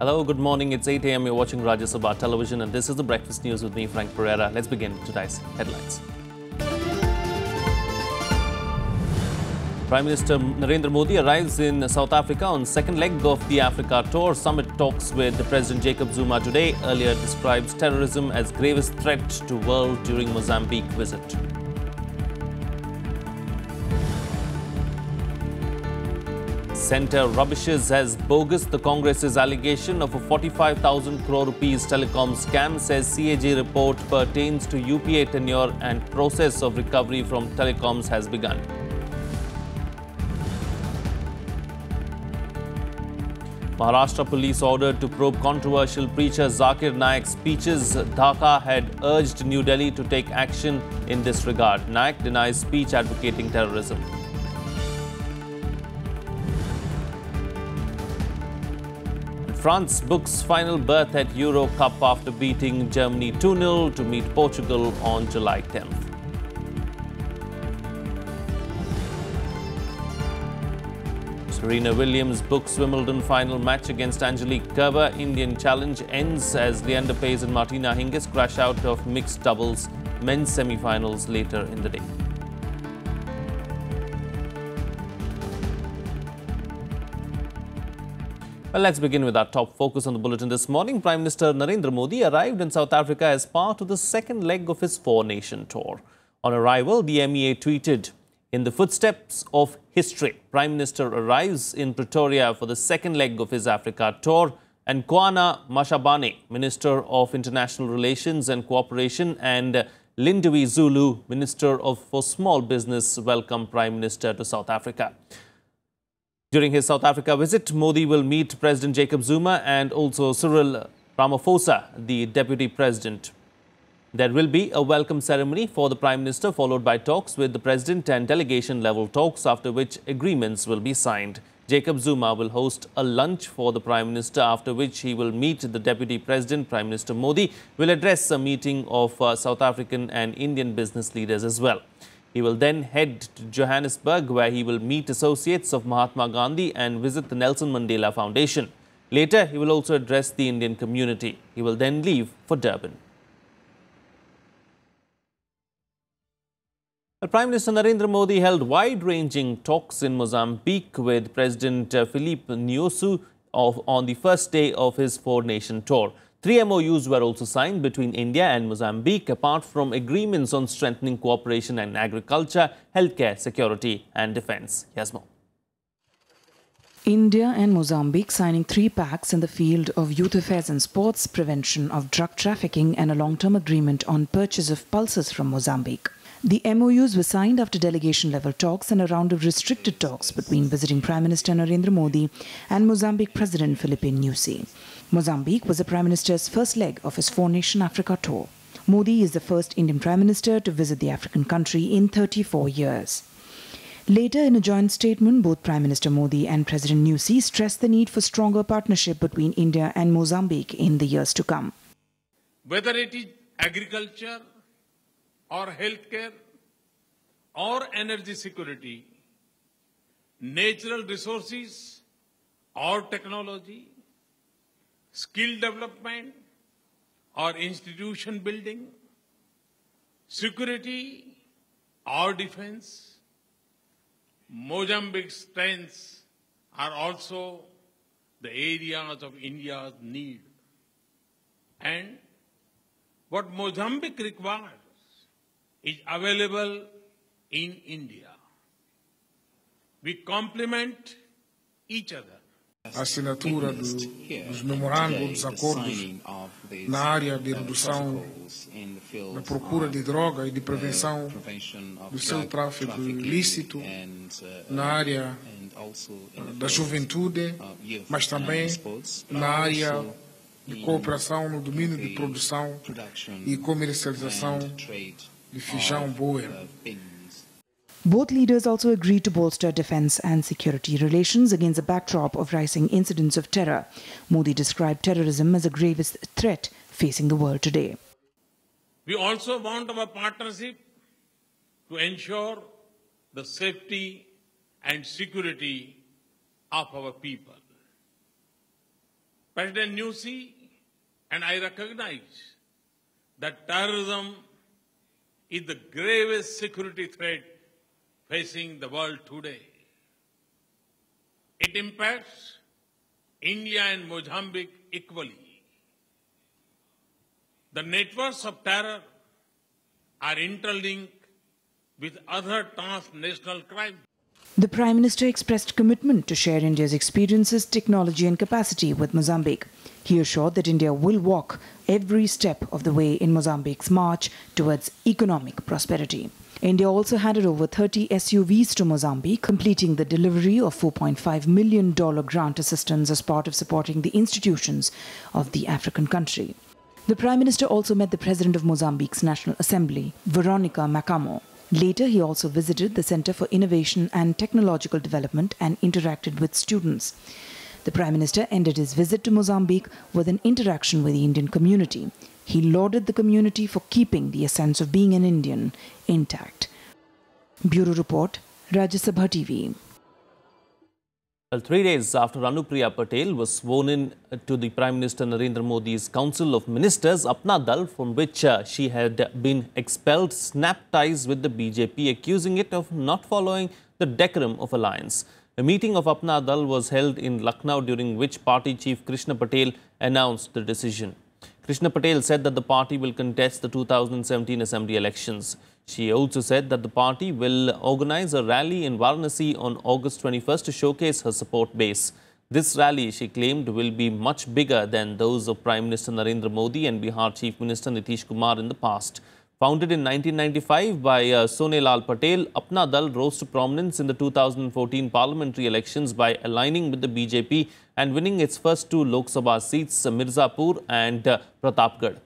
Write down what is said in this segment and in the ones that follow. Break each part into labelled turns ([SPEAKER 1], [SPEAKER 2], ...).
[SPEAKER 1] Hello, good morning. It's 8 a.m. You're watching Rajya Sabha television and this is the breakfast news with me, Frank Pereira. Let's begin today's headlines. Prime Minister Narendra Modi arrives in South Africa on second leg of the Africa tour. Summit talks with President Jacob Zuma today. Earlier describes terrorism as gravest threat to world during Mozambique visit. Centre rubbishes as bogus the Congress's allegation of a 45,000 crore rupees telecom scam, says CAG report pertains to UPA tenure and process of recovery from telecoms has begun. Maharashtra police ordered to probe controversial preacher Zakir Naik's speeches. Dhaka had urged New Delhi to take action in this regard. Naik denies speech advocating terrorism. France books final berth at Euro Cup after beating Germany 2-0 to meet Portugal on July 10th. Serena Williams books Wimbledon final match against Angelique Kerber. Indian challenge ends as Leander Paes and Martina Hingis crash out of mixed doubles men's semi-finals later in the day. Well, let's begin with our top focus on the bulletin this morning. Prime Minister Narendra Modi arrived in South Africa as part of the second leg of his four-nation tour. On arrival, the MEA tweeted, "In the footsteps of history, Prime Minister arrives in Pretoria for the second leg of his Africa tour, and Kwana Mashabane, Minister of International Relations and Cooperation, and Lindiwe Zulu, Minister for Small Business, welcome Prime Minister to South Africa." During his South Africa visit, Modi will meet President Jacob Zuma and also Cyril Ramaphosa, the Deputy President. There will be a welcome ceremony for the Prime Minister, followed by talks with the President and delegation-level talks, after which agreements will be signed. Jacob Zuma will host a lunch for the Prime Minister, after which he will meet the Deputy President. Prime Minister Modi will address a meeting of South African and Indian business leaders as well. He will then head to Johannesburg, where he will meet associates of Mahatma Gandhi and visit the Nelson Mandela Foundation. Later, he will also address the Indian community. He will then leave for Durban. Prime Minister Narendra Modi held wide-ranging talks in Mozambique with President Filipe Nyusi on the first day of his four-nation tour. 3 MOUs were also signed between India and Mozambique, apart from agreements on strengthening cooperation in agriculture, healthcare, security and defence. Here's more.
[SPEAKER 2] India and Mozambique signing 3 pacts in the field of youth affairs and sports, prevention of drug trafficking and a long-term agreement on purchase of pulses from Mozambique. The MOUs were signed after delegation-level talks and a round of restricted talks between visiting Prime Minister Narendra Modi and Mozambique President Filipe Nyusi. Mozambique was the Prime Minister's first leg of his four-nation Africa tour. Modi is the first Indian Prime Minister to visit the African country in 34 years. Later, in a joint statement, both Prime Minister Modi and President Nyusi stressed the need for stronger partnership between India and Mozambique in the years to come.
[SPEAKER 3] Whether it is agriculture, or healthcare, or energy security, natural resources, or technology, skill development, or institution building, security, or defense, Mozambique's strengths are also the areas of India's need. And what Mozambique requires is available in India. We complement each other.
[SPEAKER 4] A assinatura dos memorandos, dos acordos na área de redução da procura de droga e de prevenção do seu tráfico ilícito, na área da juventude, mas também na área de cooperação no domínio de produção e comercialização de feijão boi.
[SPEAKER 2] Both leaders also agreed to bolster defense and security relations against the backdrop of rising incidents of terror. Modi described terrorism as the gravest threat facing the world today.
[SPEAKER 3] We also want our partnership to ensure the safety and security of our people. President Nyusi and I recognize that terrorism is the gravest security threat facing the world today. It impacts India and Mozambique equally. The networks of terror are interlinked with other transnational crimes.
[SPEAKER 2] The Prime Minister expressed commitment to share India's experiences, technology and capacity with Mozambique. He assured that India will walk every step of the way in Mozambique's march towards economic prosperity. India also handed over 30 SUVs to Mozambique, completing the delivery of $4.5 million grant assistance as part of supporting the institutions of the African country. The Prime Minister also met the President of Mozambique's National Assembly, Veronica Macamo. Later, he also visited the Center for Innovation and Technological Development and interacted with students. The Prime Minister ended his visit to Mozambique with an interaction with the Indian community. He lauded the community for keeping the essence of being an Indian intact. Bureau Report, Rajya Sabha TV.
[SPEAKER 1] Well, 3 days after Anupriya Patel was sworn in to the Prime Minister Narendra Modi's Council of Ministers, Apna Dal, from which she had been expelled, snapped ties with the BJP, accusing it of not following the decorum of alliance. A meeting of Apna Dal was held in Lucknow, during which party chief Krishna Patel announced the decision. Krishna Patel said that the party will contest the 2017 Assembly elections. She also said that the party will organize a rally in Varanasi on August 21st to showcase her support base. This rally, she claimed, will be much bigger than those of Prime Minister Narendra Modi and Bihar Chief Minister Nitish Kumar in the past. Founded in 1995 by Sonelal Patel, Apna Dal rose to prominence in the 2014 parliamentary elections by aligning with the BJP and winning its first two Lok Sabha seats, Mirzapur and Pratapgarh.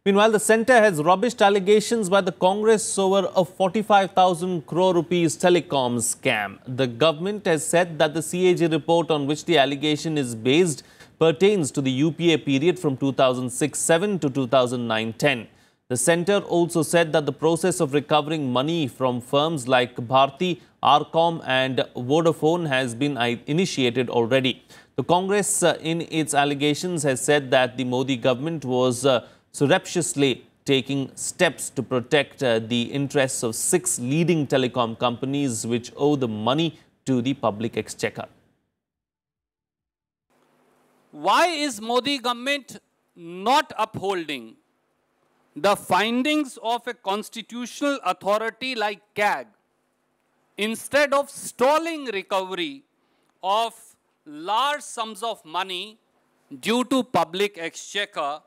[SPEAKER 1] Meanwhile, the centre has rubbished allegations by the Congress over a 45,000 crore rupees telecom scam. The government has said that the CAG report on which the allegation is based pertains to the UPA period from 2006-07 to 2009-10. The centre also said that the process of recovering money from firms like Bharti, Arcom and Vodafone has been initiated already. The Congress, in its allegations, has said that the Modi government was surreptitiously taking steps to protect the interests of 6 leading telecom companies which owe the money to the public exchequer.
[SPEAKER 5] Why is Modi government not upholding the findings of a constitutional authority like CAG, instead of stalling recovery of large sums of money due to public exchequer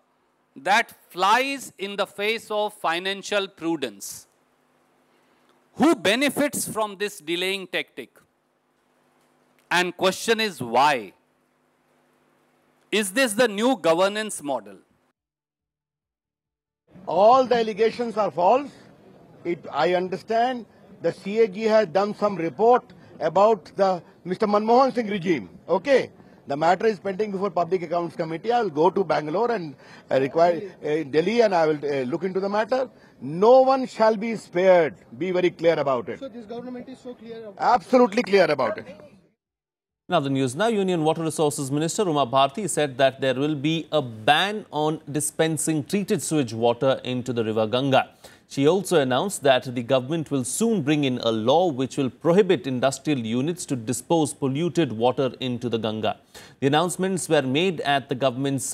[SPEAKER 5] that flies in the face of financial prudence? Who benefits from this delaying tactic? And question is why? Is this the new governance model?
[SPEAKER 6] All the allegations are false. I understand the CAG has done some report about the Mr. Manmohan Singh regime. Okay. The matter is pending before Public Accounts Committee. I will go to Bangalore and require Delhi, and I will look into the matter. No one shall be spared. Be very clear about it.
[SPEAKER 7] So this government is so clear about it?
[SPEAKER 6] Absolutely clear about it.
[SPEAKER 1] Now the news now. Union Water Resources Minister Uma Bharti said that there will be a ban on dispensing treated sewage water into the river Ganga. She also announced that the government will soon bring in a law which will prohibit industrial units to dispose polluted water into the Ganga. The announcements were made at the government's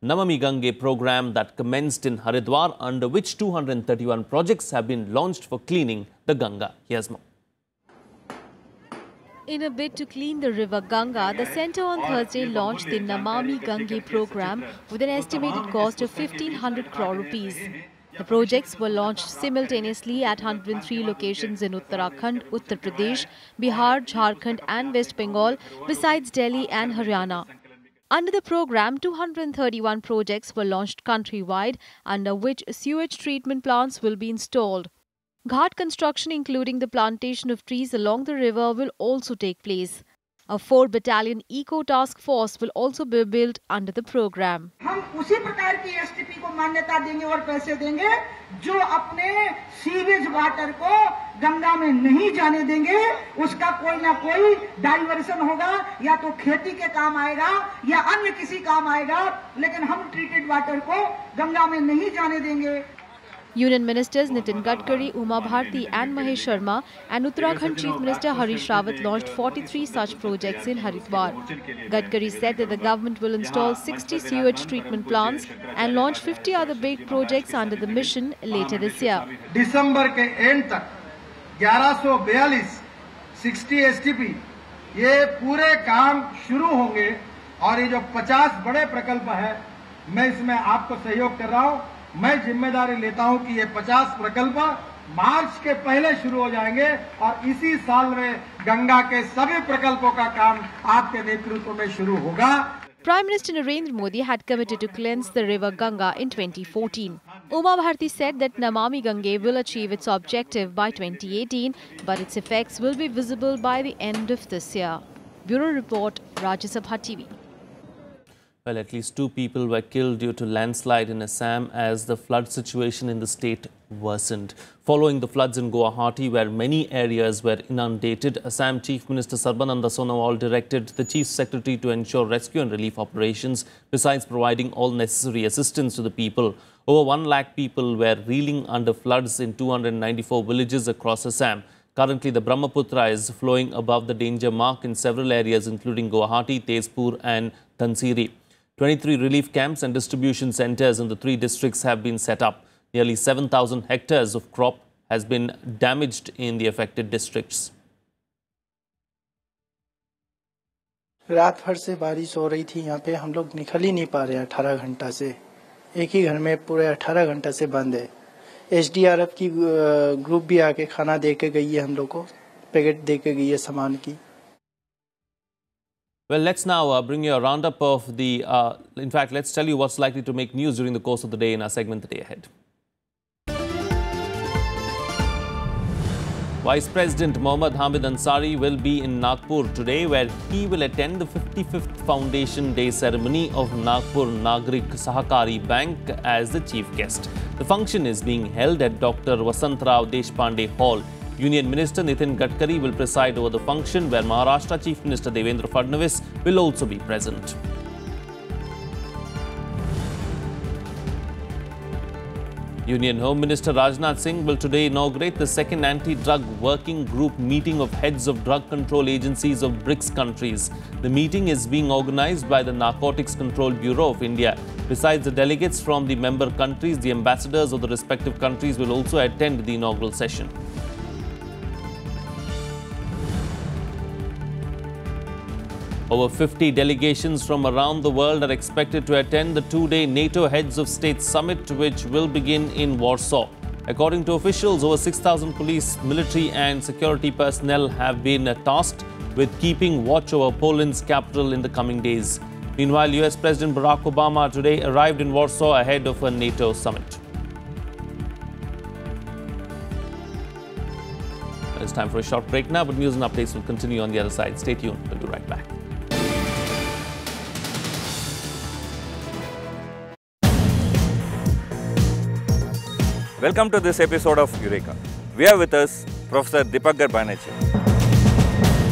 [SPEAKER 1] Namami Gange program that commenced in Haridwar, under which 231 projects have been launched for cleaning the Ganga. Here's more.
[SPEAKER 8] In a bid to clean the river Ganga, the centre on Thursday launched the Namami Gange program with an estimated cost of 1,500 crore rupees. The projects were launched simultaneously at 103 locations in Uttarakhand, Uttar Pradesh, Bihar, Jharkhand and West Bengal, besides Delhi and Haryana. Under the program, 231 projects were launched countrywide, under which sewage treatment plants will be installed. Ghat construction, including the plantation of trees along the river, will also take place. A 4-battalion eco task force will also be built under the program.
[SPEAKER 9] हम उसी प्रकार की STP को मान्यता देंगे और पैसे देंगे जो अपने सीवेज वाटर को
[SPEAKER 7] गंगा में नहीं जाने देंगे, उसका कोई ना कोई डाइवर्सन होगा, या तो खेती के काम आएगा या अन्य किसी काम आएगा, लेकिन हम ट्रीटेड वाटर को गंगा में नहीं जाने देंगे।
[SPEAKER 8] Union Ministers Nitin Gadkari, Uma Bharti and Mahesh Sharma and Uttarakhand Chief Minister Harish Rawat launched 43 such projects in Haridwar. Gadkari said that the government will install 60 sewage treatment plants and launch 50 other big projects under the mission later this year.
[SPEAKER 9] दिसंबर के and तक 1142 60 STP ये पूरे काम शुरू होंगे और ये जो 50 बड़े प्रकल्प है, मैं इसमें आपको सहयोग कर रहा हूं। मैं जिम्मेदारी लेता हूं कि ये 50 प्रकल्प मार्च के पहले शुरू हो जाएंगे और इसी साल में गंगा के सभी प्रकल्पों का काम आपके नेतृत्व में शुरू होगा।
[SPEAKER 8] Prime Minister Narendra Modi had committed to cleanse the river Ganga in 2014. Uma Bharti said that Namami Gange will achieve its objective by 2018, but its effects will be visible by the end of this year. Bureau Report, Rajya Sabha TV.
[SPEAKER 1] Well, at least 2 people were killed due to landslide in Assam as the flood situation in the state worsened. Following the floods in Guwahati, where many areas were inundated, Assam Chief Minister Sarbananda Sonowal directed the Chief Secretary to ensure rescue and relief operations, besides providing all necessary assistance to the people. Over 1 lakh people were reeling under floods in 294 villages across Assam. Currently, the Brahmaputra is flowing above the danger mark in several areas, including Guwahati, Tezpur and Dhansiri. 23 relief camps and distribution centres in the 3 districts have been set up. Nearly 7,000 hectares of crop has been damaged in the affected districts.
[SPEAKER 10] रात भर से बारिश हो रही थी। यहाँ पे हम लोग निकल ही नहीं पा रहे 18 घंटा से। एक ही घर में पूरे 18 घंटा से बंद है। SDRF की ग्रुप भी आके खाना दे के गई है, हम लोग को पैकेट दे के गई है सामान की।
[SPEAKER 1] Well, let's now bring you a roundup of the, in fact, let's tell you what's likely to make news during the course of the day in our segment The Day Ahead. Vice President Mohammad Hamid Ansari will be in Nagpur today, where he will attend the 55th Foundation Day ceremony of Nagpur Nagrik Sahakari Bank as the chief guest. The function is being held at Dr. Vasantrao Deshpande Hall. Union Minister Nitin Gadkari will preside over the function, where Maharashtra Chief Minister Devendra Fadnavis will also be present. Union Home Minister Rajnath Singh will today inaugurate the second anti-drug working group meeting of heads of drug control agencies of BRICS countries. The meeting is being organized by the Narcotics Control Bureau of India. Besides the delegates from the member countries, the ambassadors of the respective countries will also attend the inaugural session. Over 50 delegations from around the world are expected to attend the 2-day NATO Heads of State Summit, which will begin in Warsaw. According to officials, over 6,000 police, military and security personnel have been tasked with keeping watch over Poland's capital in the coming days. Meanwhile, US President Barack Obama today arrived in Warsaw ahead of a NATO summit. It's time for a short break now, but news and updates will continue on the other side. Stay tuned. We'll be right back.
[SPEAKER 11] Welcome to this episode of Eureka. We have with us Professor Deepankar Banerjee.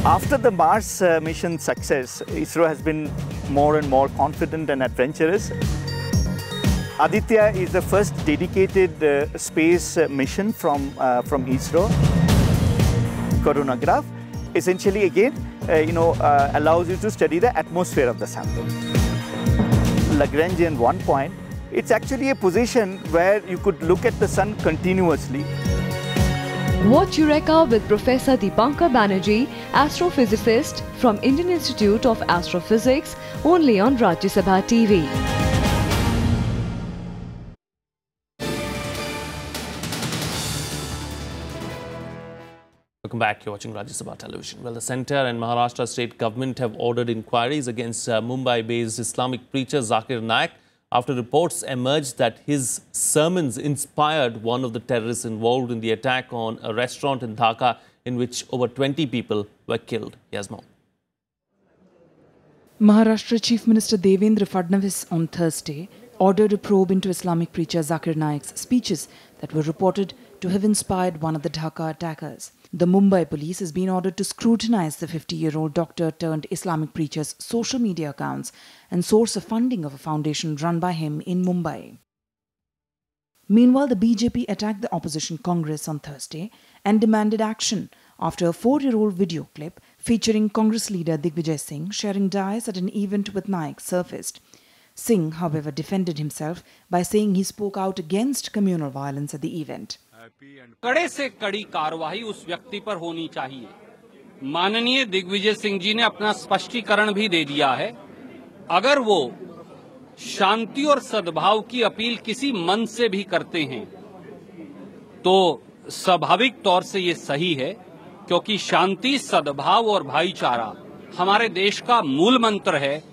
[SPEAKER 12] After the Mars mission success, ISRO has been more and more confident and adventurous. Aditya is the first dedicated space mission from ISRO. Coronagraph essentially again allows you to study the atmosphere of the sample. Lagrangian 1 point, it's actually a position where you could look at the sun continuously.
[SPEAKER 13] Watch Eureka with Professor Deepankar Banerjee, astrophysicist from Indian Institute of Astrophysics, only on Rajya Sabha TV.
[SPEAKER 1] Welcome back. You're watching Rajya Sabha Television. Well, the centre and Maharashtra state government have ordered inquiries against Mumbai-based Islamic preacher Zakir Naik after reports emerged that his sermons inspired one of the terrorists involved in the attack on a restaurant in Dhaka, in which over 20 people were killed. Here's more.
[SPEAKER 2] Maharashtra Chief Minister Devendra Fadnavis on Thursday ordered a probe into Islamic preacher Zakir Naik's speeches that were reported to have inspired one of the Dhaka attackers. The Mumbai police has been ordered to scrutinize the 50-year-old doctor turned Islamic preacher's social media accounts and source of funding of a foundation run by him in Mumbai. Meanwhile, the BJP attacked the opposition Congress on Thursday and demanded action after a 4-year-old video clip featuring Congress leader Digvijay Singh sharing dyes at an event with Naik surfaced. Singh, however, defended himself by saying he spoke out against communal violence at the event.
[SPEAKER 5] कड़े से कड़ी कार्रवाई उस व्यक्ति पर होनी चाहिए। माननीय दिग्विजय सिंह जी ने अपना स्पष्टीकरण भी दे दिया है। अगर वो शांति और सद्भाव की अपील किसी मन से भी करते हैं तो स्वाभाविक तौर से ये सही है, क्योंकि शांति, सद्भाव और भाईचारा हमारे देश का मूल मंत्र है।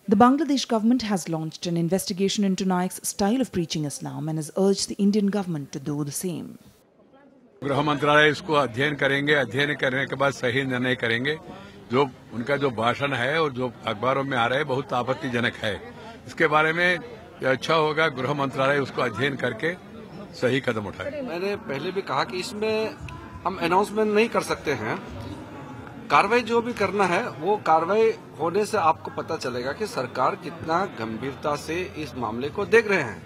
[SPEAKER 2] The Bangladesh government has launched an investigation into Naik's style of preaching Islam and has urged the Indian government to do the same.
[SPEAKER 14] गृह मंत्रालय इसको अध्ययन करेंगे, अध्ययन करने के बाद सही निर्णय करेंगे। जो उनका जो भाषण है और जो अखबारों में आ रहा है बहुत आपत्तिजनक है। इसके बारे में अच्छा होगा गृह मंत्रालय उसको अध्ययन करके सही कदम उठाए।
[SPEAKER 15] मैंने पहले भी कहा कि इसमें हम अनाउंसमेंट नहीं कर सकते हैं। कार्रवाई जो भी करना है वो कार्रवाई होने से आपको पता चलेगा कि सरकार कितना गंभीरता से इस मामले को देख रहे हैं।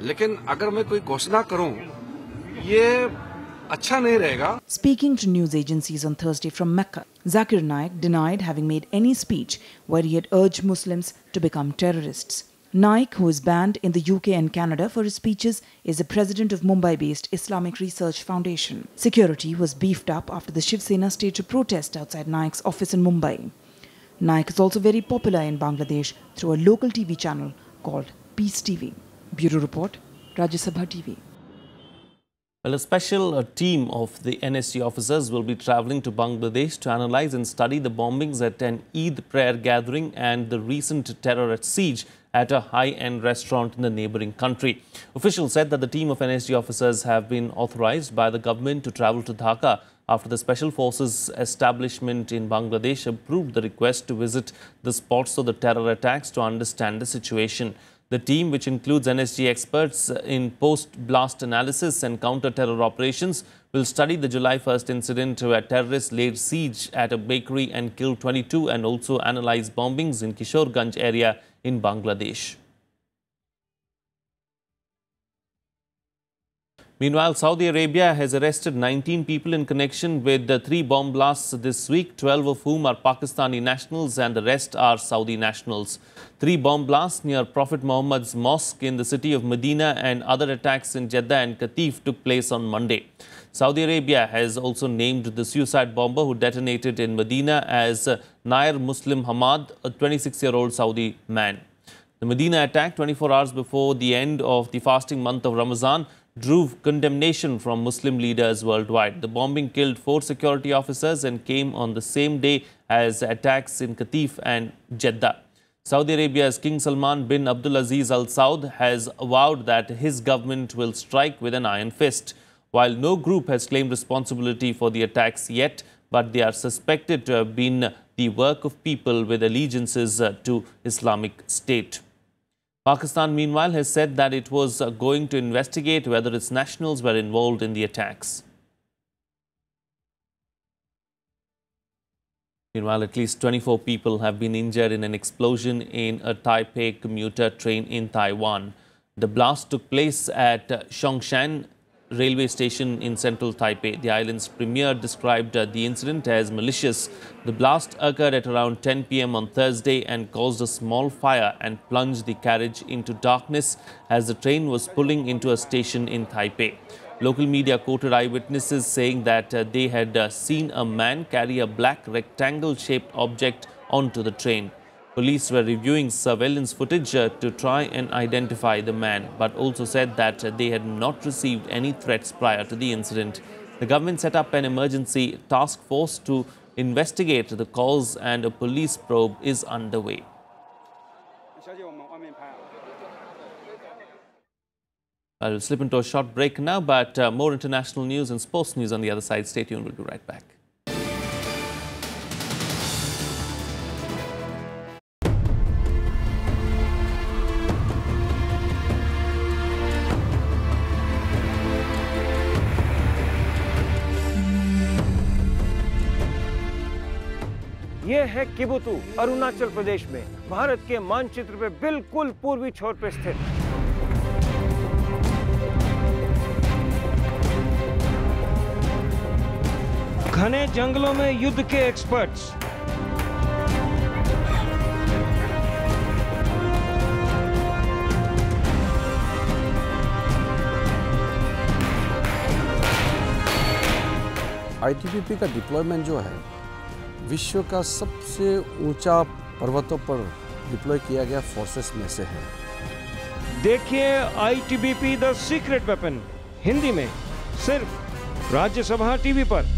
[SPEAKER 15] लेकिन अगर मैं कोई घोषणा करूं ये अच्छा नहीं रहेगा।
[SPEAKER 2] Speaking to news agencies on Thursday from Mecca, Zakir Naik denied having made any speech where he had urged Muslims to become terrorists. Naik, who is banned in the UK and Canada for his speeches, is the president of Mumbai-based Islamic Research Foundation. Security was beefed up after the Shiv Sena staged a protest outside Naik's office in Mumbai. Naik is also very popular in Bangladesh through a local TV channel called Peace TV. Bureau Report, Rajya Sabha TV.
[SPEAKER 1] Well, a special team of the NSG officers will be travelling to Bangladesh to analyse and study the bombings at an Eid prayer gathering and the recent terror siege at a high-end restaurant in the neighbouring country. Officials said that the team of NSG officers have been authorised by the government to travel to Dhaka after the Special Forces establishment in Bangladesh approved the request to visit the spots of the terror attacks to understand the situation. The team, which includes NSG experts in post-blast analysis and counter-terror operations, will study the July 1st incident where terrorists laid siege at a bakery and killed 22 and also analyse bombings in Kishorganj area in Bangladesh. Meanwhile, Saudi Arabia has arrested 19 people in connection with the 3 bomb blasts this week, 12 of whom are Pakistani nationals and the rest are Saudi nationals. 3 bomb blasts near Prophet Muhammad's mosque in the city of Medina and other attacks in Jeddah and Qatif took place on Monday. Saudi Arabia has also named the suicide bomber who detonated in Medina as Nair Muslim Hamad, a 26-year-old Saudi man. The Medina attack 24 hours before the end of the fasting month of Ramadan drew condemnation from Muslim leaders worldwide. The bombing killed 4 security officers and came on the same day as attacks in Qatif and Jeddah. Saudi Arabia's King Salman bin Abdulaziz Al Saud has vowed that his government will strike with an iron fist. While no group has claimed responsibility for the attacks yet, but they are suspected to have been the work of people with allegiances to Islamic State. Pakistan, meanwhile, has said that it was going to investigate whether its nationals were involved in the attacks. Meanwhile, at least 24 people have been injured in an explosion in a Taipei commuter train in Taiwan. The blast took place at Zhongshan railway station in central Taipei. The island's premier described the incident as malicious. The blast occurred at around 10 p.m. on Thursday and caused a small fire and plunged the carriage into darkness as the train was pulling into a station in Taipei. Local media quoted eyewitnesses saying that they had seen a man carry a black rectangle-shaped object onto the train. Police were reviewing surveillance footage to try and identify the man, but also said that they had not received any threats prior to the incident. The government set up an emergency task force to investigate the cause and a police probe is underway. I will slip into a short break now, but more international news and sports news on the other side. Stay tuned, we'll be right back.
[SPEAKER 16] ये है किबुतु, अरुणाचल प्रदेश में, भारत के मानचित्र पे बिल्कुल पूर्वी छोर पे स्थित। घने जंगलों में युद्ध के एक्सपर्ट्स,
[SPEAKER 17] आईटीबीपी का डिप्लॉयमेंट जो है विश्व का सबसे ऊंचा पर्वतों पर डिप्लॉय किया गया फोर्सेस में से है।
[SPEAKER 16] देखिए ITBP the secret weapon Hindi में सिर्फ राज्यसभा टीवी पर।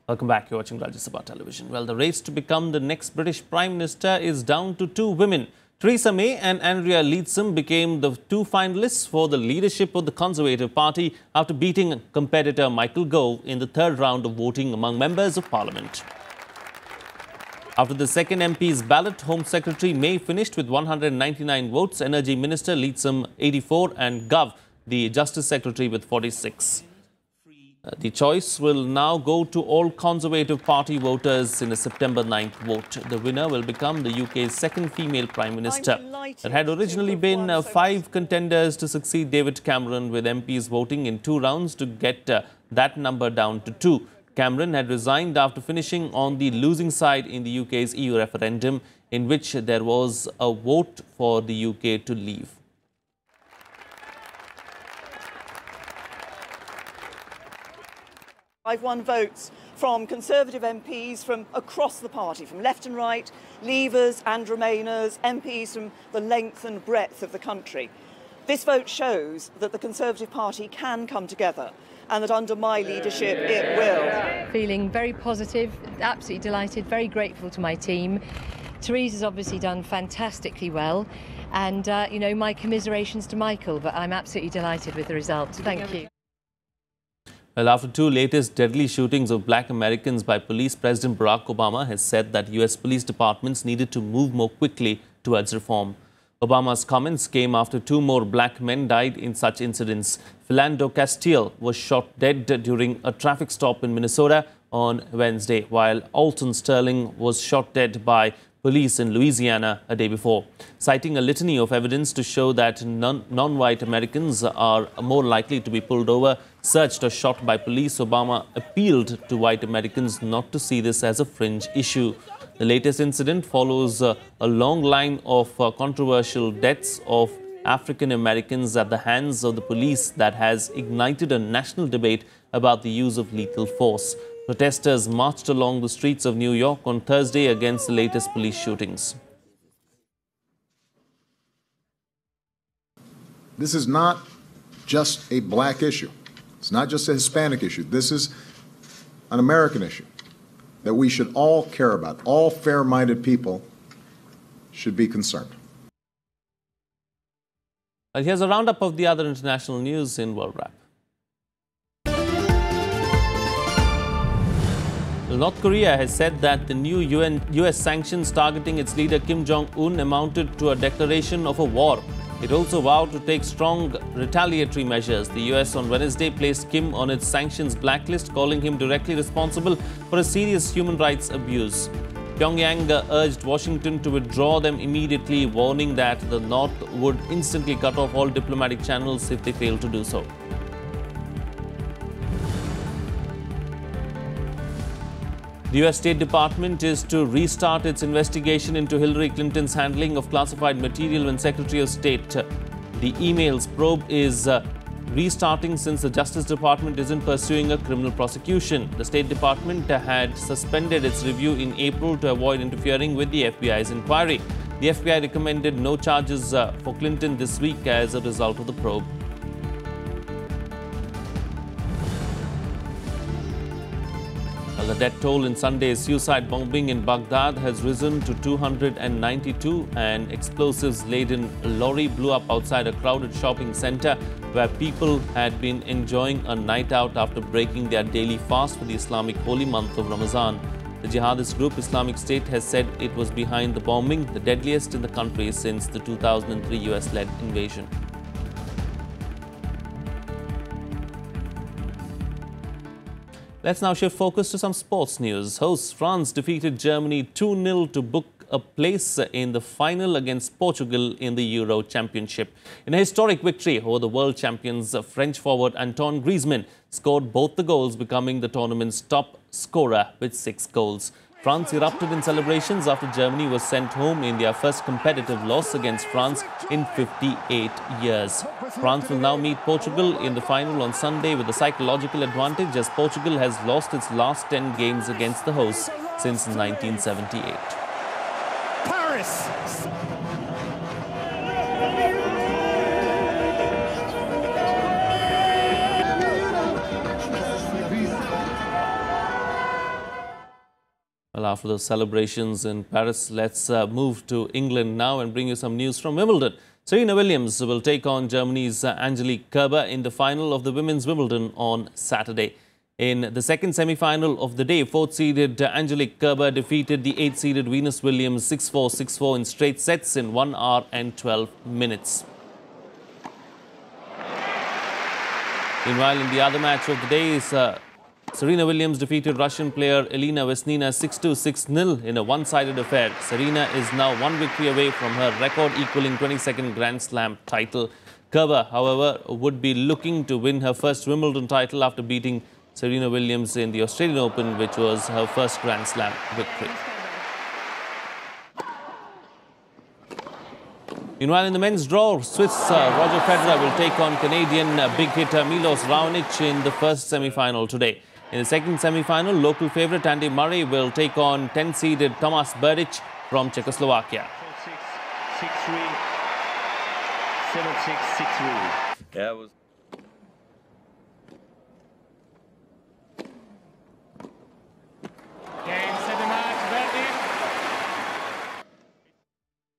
[SPEAKER 1] Welcome back. You're watching Rajya Sabha television. Well, the race to become the next British Prime Minister is down to two women. Theresa May and Andrea Leadsom became the two finalists for the leadership of the Conservative Party after beating competitor Michael Gove in the third round of voting among members of Parliament. After the second MP's ballot, Home Secretary May finished with 199 votes, Energy Minister Leadsom 84 and Gove, the Justice Secretary, with 46. The choice will now go to all Conservative Party voters in a September 9th vote. The winner will become the UK's second female Prime Minister. There had originally been 5 contenders to succeed David Cameron, with MPs voting in 2 rounds to get that number down to 2. Cameron had resigned after finishing on the losing side in the UK's EU referendum, in which there was a vote for the UK to leave.
[SPEAKER 18] 5 won votes from Conservative MPs from across the party, from left and right, Leavers and Remainers, MPs from the length and breadth of the country. This vote shows that the Conservative Party can come together and that under my leadership it will.
[SPEAKER 19] Feeling very positive, absolutely delighted, very grateful to my team. Theresa's obviously done fantastically well, and you know, my commiserations to Michael, but I'm absolutely delighted with the results. Thank you.
[SPEAKER 1] Well, after 2 latest deadly shootings of black Americans by police, President Barack Obama has said that US police departments needed to move more quickly towards reform. Obama's comments came after 2 more black men died in such incidents. Philando Castile was shot dead during a traffic stop in Minnesota on Wednesday, while Alton Sterling was shot dead by police in Louisiana a day before. Citing a litany of evidence to show that non-white Americans are more likely to be pulled over, searched or shot by police, Obama appealed to white Americans not to see this as a fringe issue. The latest incident follows a long line of controversial deaths of African Americans at the hands of the police that has ignited a national debate about the use of lethal force. Protesters marched along the streets of New York on Thursday against the latest police shootings.
[SPEAKER 20] This is not just a black issue. It's not just a Hispanic issue. This is an American issue that we should all care about. All fair-minded people should be concerned.
[SPEAKER 1] Well, here's a roundup of the other international news in World Wrap. North Korea has said that the new US sanctions targeting its leader Kim Jong-un amounted to a declaration of a war. It also vowed to take strong retaliatory measures. The US on Wednesday placed Kim on its sanctions blacklist, calling him directly responsible for a serious human rights abuse. Pyongyang urged Washington to withdraw them immediately, warning that the North would instantly cut off all diplomatic channels if they failed to do so. The US State Department is to restart its investigation into Hillary Clinton's handling of classified material when Secretary of State. The emails probe is restarting since the Justice Department isn't pursuing a criminal prosecution. The State Department had suspended its review in April to avoid interfering with the FBI's inquiry. The FBI recommended no charges for Clinton this week as a result of the probe. The death toll in Sunday's suicide bombing in Baghdad has risen to 292. An explosives-laden lorry blew up outside a crowded shopping center where people had been enjoying a night out after breaking their daily fast for the Islamic holy month of Ramadan. The jihadist group Islamic State has said it was behind the bombing, the deadliest in the country since the 2003 US-led invasion. Let's now shift focus to some sports news. Hosts France defeated Germany 2-0 to book a place in the final against Portugal in the Euro Championship. In a historic victory over the world champions, French forward Antoine Griezmann scored both the goals, becoming the tournament's top scorer with 6 goals. France erupted in celebrations after Germany was sent home in their first competitive loss against France in 58 years. France will now meet Portugal in the final on Sunday with a psychological advantage, as Portugal has lost its last 10 games against the hosts since 1978.
[SPEAKER 21] Paris!
[SPEAKER 1] Well, after the celebrations in Paris, let's move to England now and bring you some news from Wimbledon. Serena Williams will take on Germany's Angelique Kerber in the final of the Women's Wimbledon on Saturday. In the second semi-final of the day, 4th-seeded Angelique Kerber defeated the 8th-seeded Venus Williams 6-4, 6-4 in straight sets in 1 hour and 12 minutes. Meanwhile, in the other match of the day, Serena Williams defeated Russian player Elena Vesnina 6-2, 6-0 in a one-sided affair. Serena is now 1 victory away from her record-equaling 22nd Grand Slam title. Kerber, however, would be looking to win her first Wimbledon title after beating Serena Williams in the Australian Open, which was her first Grand Slam victory. Meanwhile, in the men's draw, Swiss Roger Federer will take on Canadian big hitter Milos Raonic in the first semi-final today. In the second semi-final, local favourite Andy Murray will take on 10th-seeded Tomas Berdych from Czechoslovakia.
[SPEAKER 21] 6-3, 7-6, 6-3.
[SPEAKER 11] Yeah, it was.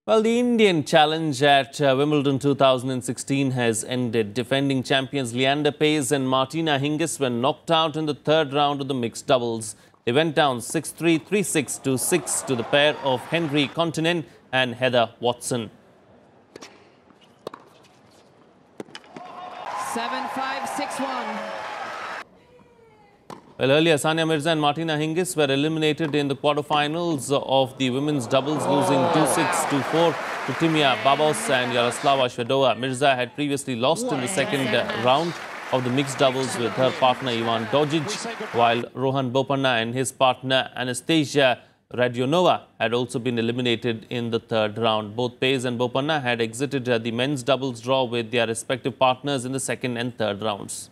[SPEAKER 1] Well, the Indian challenge at Wimbledon 2016 has ended. Defending champions Leander Paes and Martina Hingis were knocked out in the third round of the mixed doubles. They went down 6-3, 3-6, 2-6 to the pair of Henry Continen and Heather Watson.
[SPEAKER 22] 7-5, 6-1.
[SPEAKER 1] Well, earlier, Sania Mirza and Martina Hingis were eliminated in the quarterfinals of the women's doubles, losing 2-6, 2-4 to Timea Babos and Yaroslava Shvedova. Mirza had previously lost in the second round of the mixed doubles with her partner Ivan Dojic, while Rohan Bopanna and his partner Anastasia Radionova had also been eliminated in the third round. Both Paes and Bopanna had exited the men's doubles draw with their respective partners in the second and third rounds.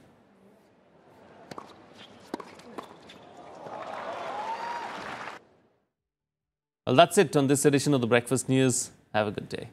[SPEAKER 1] Well, that's it on this edition of the Breakfast News. Have a good day.